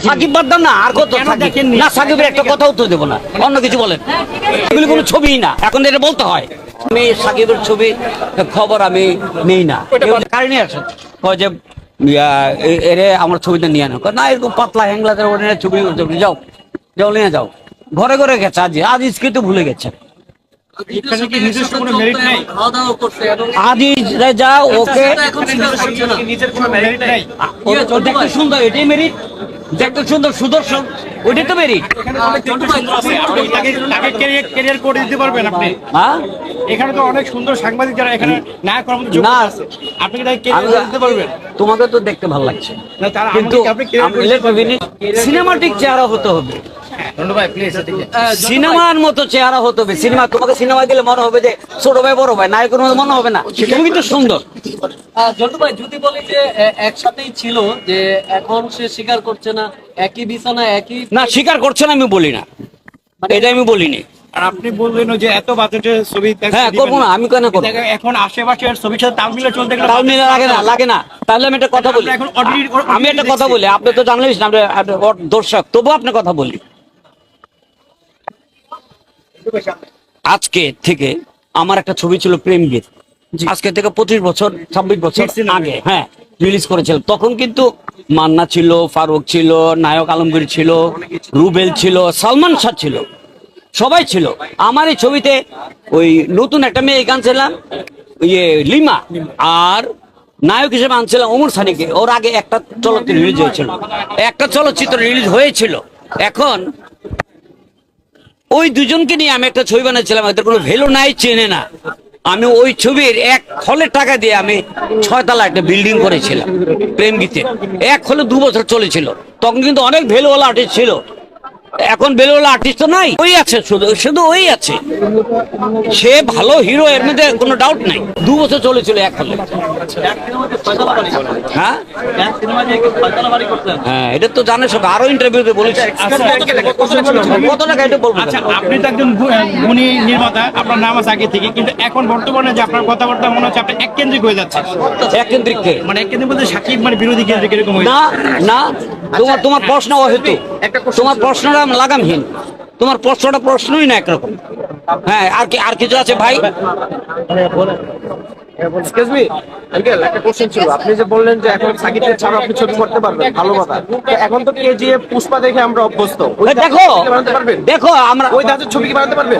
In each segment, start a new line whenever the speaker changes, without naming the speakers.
সাকিব বাদ দাম না, আর কত না, সাকিবের একটা কথাও তো দেবো না, অন্য কিছু বলেন। এগুলি কোনো ছবি না, এখন এটা বলতে হয়। আমি সাকিবের ছবি খবর আমি নেই না, কারণে আছে যে এরে আমার ছবিটা নিয়ে আনো না, এরকম পাতলা হ্যাংলাদের ছবি যাও যাও নিয়ে যাও। ঘরে ঘরে গেছে, আজ স্কিট ভুলে গেছে। আজিজ রেজা ওকে দেখতে সুন্দর, এটাই মেরিট। দেখতে সুন্দর সুদর্শন, ওইটাই তো মেরিট।
ক্যারিয়ার করে দিতে পারবেন আপনি?
হ্যাঁ,
এখানে তো অনেক সুন্দর সাংবাদিক যারা এখানে নায়ক করার মতো যোগ্যতা আছে, আপনি কি তাকে ক্যারিয়ার দিতে পারবেন?
তোমাকে তো দেখতে ভালো লাগছে, কিন্তু সিনেমাটিক চেহারা হতে হবে, সিনেমার মতো চেহারা হতে হবে। সিনেমা তোমাকে সিনেমা দিলে মনে হবে যে ছোট ভাই বড় ভাই, নায়কের মতো মনে হবে না। তুমি কিন্তু সুন্দর।
জন্টু ভাই, যদি বলি যে একসাথেই ছিল, যে এখন সে স্বীকার করছে না, একই বিছানা একই
না, স্বীকার করছে না আমি বলি না, এটা আমি বলিনি।
আর আপনি বললেন যে এত বাজেটের ছবি,
হ্যাঁ করবো না, আমি কেন করবো?
এখন আশেপাশের ছবির সাথে তাল মিলে চলতে গেলে
তাল মিলে লাগে না। তাহলে আমি একটা কথা বলি, আমি একটা কথা বলি, আপনি তো জার্নালিস্ট, দর্শক, তবুও আপনার কথা বলি। আজকে থেকে আমার একটা ছবি ছিল প্রেম গীত, আজকে থেকে 25 বছর 26 বছর আগে হ্যাঁ রিলিজ করেছিল। তখন কিন্তু মান্না ছিল, ফারুক ছিল, নায়ক আলমগীর ছিল, রুবেল ছিল, সালমান শাহ ছিল, সবাই ছিল। আমার এই ছবিতে ওই নতুন একটা মেয়ে গান ছিলাম, লিমা, আর নায়ক হিসেবে আনছিলাম ওমর সানিকে। ওর আগে একটা চলচ্চিত্র রিলিজ হয়েছিল। এখন ওই দুজনকে নিয়ে আমি একটা ছবি বানাচ্ছিলাম, এদের কোনো ভ্যালু নাই, চেনে না। আমি ওই ছবির এক হলের টাকা দিয়ে আমি 6 তলা একটা বিল্ডিং করেছিলাম প্রেম গীতে। এক হলে 2 বছর চলেছিল। তখন কিন্তু অনেক ভ্যালুওয়ালা আর্টিস্ট ছিল, এখন ভ্যালুওয়ালা আর্টিস্ট তো নাই, ওই আছে, শুধু ওই আছে। সে ভালো হিরো, এর মধ্যে কোনো ডাউট নাই। 2 বছর চলেছিল এক হলে। হ্যাঁ হ্যাঁ, এটা তো জানে সব, আরো ইন্টারভিউতে বলেছি। কত টাকা এটা বলবো?
আচ্ছা, আপনি তো একজন গুণী নির্মাতা, আপনার নাম আছে আগে থেকে, কিন্তু এখন বর্তমানে যে আপনার কথাবার্তা মনে হচ্ছে আপনি এককেন্দ্রিক হয়ে যাচ্ছে।
এককেন্দ্রিক কে?
মানে এককেন্দ্রিক বলতে সাকিব মানে বিরোধী কেন্দ্রিক এরকম হয়ে
না না, তোমার প্রশ্ন অহেতু, তোমার প্রশ্নটা লাগামহীন, তোমার প্রশ্নটা প্রশ্নই না একরকম। হ্যাঁ, আর কিছু আছে ভাই?
এক্সকিউজ মি আঙ্কেল, একটা কোশ্চেন ছিল। আপনি যে বললেন যে এখন সাকিবের ছাড়া আপনি ছবি করতে পারবেন, ভালো কথা। এখন তো কেজিএফ পুষ্পা দেখে আমরা অভ্যস্ত। ওই বানাতে পারবেন?
দেখো আমরা
ওই ধাঁচের ছবি কি বানাতে পারবেন?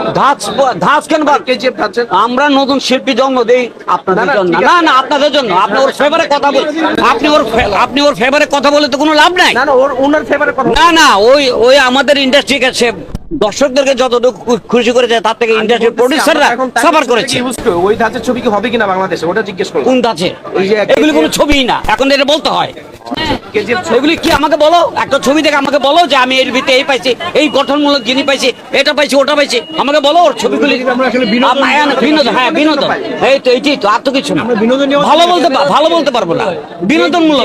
ধাঁচ কেন?
কেজিএফ ধাঁচের
আমরা নতুন শিল্পী জন্ম দেই আপনাদের জন্য না, না আপনাদের জন্য। আপনি ওর ফেভারে কথা বল, আপনি ওর ফেভারে কথা বলে তো কোনো লাভ নাই।
না না, ওনার ফেভারে কথা
না না, ওই আমাদের ইন্ডাস্ট্রি কাছে দর্শকদেরকে যতটুকু খুশি করেছে তার থেকে ইন্ডাস্ট্রির প্রোডিউসাররা সাফার করেছে।
ওই ধাঁচের ছবি কি হবে কিনা বাংলাদেশে, ওটা জিজ্ঞেস করুন।
কোন ধাঁচে? এগুলি কোনো ছবি না, এখন এটা বলতে হয়। এগুলি কি আমাকে বলো, একটা ছবি দেখে আমাকে বলো যে আমি এর ভিতরে এই পাইছি, এই গঠনমূলক জিনিস পাইছি, এটা পাইছি, ওটা পাইছি, আমাকে বলো। ওর ছবিগুলি বিনোদন, হ্যাঁ বিনোদন, এই তো এইটাই তো, আর তো কিছু না। ভালো বলতে পারবো না, বিনোদনমূলক,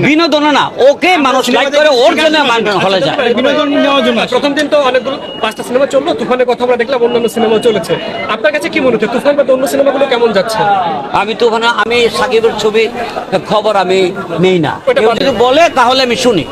বিনোদন না, ওকে মানুষ লাইক করে, ওর জন্য হলে যায়।
বিনোদন নেওয়ার জন্য প্রথম দিন তো অনেকগুলো 5টা সিনেমা চললো, তুফানের কথা আমরা দেখলাম, অন্যান্য সিনেমা চলেছে। আপনার কাছে কি মনে হচ্ছে তুফান বা অন্য সিনেমাগুলো কেমন যাচ্ছে?
আমি সাকিবের ছবি খবর আমি নেই না, কেউ যদি বলে তাহলে আমি শুনি।